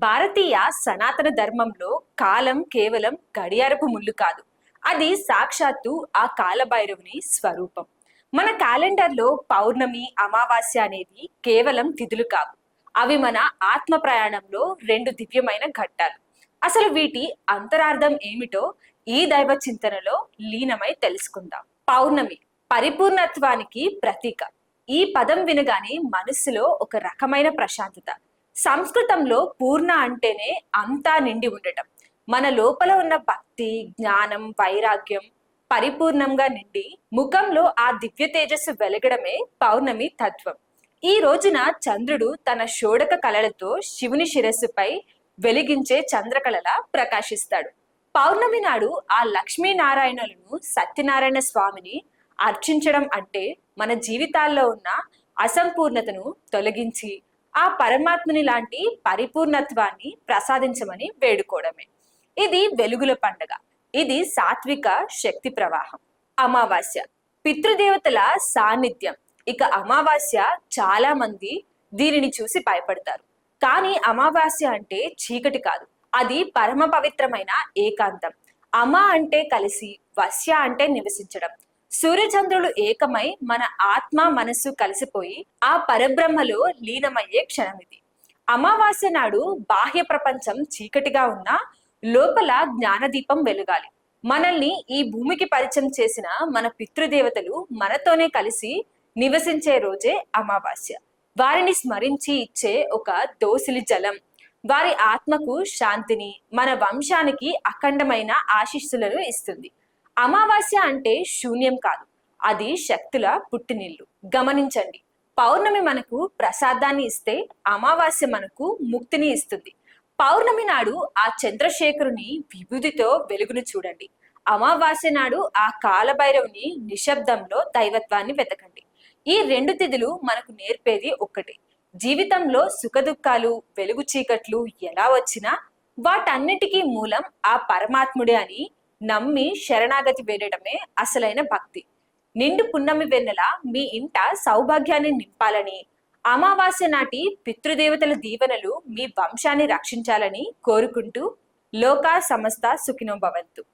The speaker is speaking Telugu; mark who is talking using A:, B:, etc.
A: భారతీయ సనాతన ధర్మంలో కాలం కేవలం గడియారపు ముళ్ళు కాదు. అది సాక్షాత్తు ఆ కాలభైరవుని స్వరూపం. మన క్యాలెండర్లో పౌర్ణమి, అమావాస్య అనేవి కేవలం తిథులు కావు. అవి మన ఆత్మ ప్రయాణంలో రెండు దివ్యమైన ఘట్టాలు. అసలు వీటి అంతరార్థం ఏమిటో ఈ దైవ చింతనలో లీనమై తెలుసుకుందాం. పౌర్ణమి పరిపూర్ణత్వానికి ప్రతీక. ఈ పదం వినగానే మనస్సులో ఒక రకమైన ప్రశాంతత. సంస్కృతంలో పూర్ణ అంటేనే అంతా నిండి ఉండటం. మన లోపల ఉన్న భక్తి, జ్ఞానం, వైరాగ్యం పరిపూర్ణంగా నిండి ముఖంలో ఆ దివ్య తేజస్సు వెలగడమే పౌర్ణమి తత్వం. ఈ రోజున చంద్రుడు తన షోడక కళలతో శివుని శిరస్సుపై వెలిగించే చంద్రకళలా ప్రకాశిస్తాడు. పౌర్ణమి నాడు ఆ లక్ష్మీనారాయణులను, సత్యనారాయణ స్వామిని అర్చించడం అంటే మన జీవితాల్లో ఉన్న అసంపూర్ణతను తొలగించి ఆ పరమాత్ముని లాంటి పరిపూర్ణత్వాన్ని ప్రసాదించమని వేడుకోవడమే. ఇది వెలుగుల పండగ. ఇది సాత్విక శక్తి ప్రవాహం. అమావాస్య పితృదేవతల సాన్నిధ్యం. ఇక అమావాస్య చాలా మంది దీనిని చూసి భయపడతారు. కానీ అమావాస్య అంటే చీకటి కాదు, అది పరమ పవిత్రమైన ఏకాంతం. అమ అంటే కలిసి, వస్య అంటే నివసించడం. సూర్యచంద్రులు ఏకమై మన ఆత్మ మనస్సు కలిసిపోయి ఆ పరబ్రహ్మలో లీనమయ్యే క్షణం ఇది. అమావాస్య నాడు బాహ్య ప్రపంచం చీకటిగా ఉన్నా లోపల జ్ఞానదీపం వెలగాలి. మనల్ని ఈ భూమికి పరిచయం చేసిన మన పితృదేవతలు మనతోనే కలిసి నివసించే రోజే అమావాస్య. వారిని స్మరించి ఇచ్చే ఒక దోసిలి జలం వారి ఆత్మకు శాంతిని, మన వంశానికి అఖండమైన ఆశీస్సులను ఇస్తుంది. అమావాస్య అంటే శూన్యం కాదు, అది శక్తుల పుట్టినిల్లు. గమనించండి, పౌర్ణమి మనకు ప్రసాదాన్ని ఇస్తే అమావాస్య మనకు ముక్తిని ఇస్తుంది. పౌర్ణమి నాడు ఆ చంద్రశేఖరుని విభూతితో వెలుగును చూడండి. అమావాస్య నాడు ఆ కాలభైరవుని నిశ్శబ్దంలో దైవత్వాన్ని వెతకండి. ఈ రెండు తిథులు మనకు నేర్పేది ఒక్కటే: జీవితంలో సుఖదుఖాలు, వెలుగు చీకట్లు ఎలా వచ్చినా వాటన్నిటికీ మూలం ఆ పరమాత్ముడే అని నమ్మి శరణాగతి వేడటమే అసలైన భక్తి. నిండు పున్నమి వెన్నెల మీ ఇంట సౌభాగ్యాన్ని నింపాలని, అమావాస్య నాటి పితృదేవతల దీవెనలు మీ వంశాన్ని రక్షించాలని కోరుకుంటూ లోకా సమస్త సుఖినో భవంతు.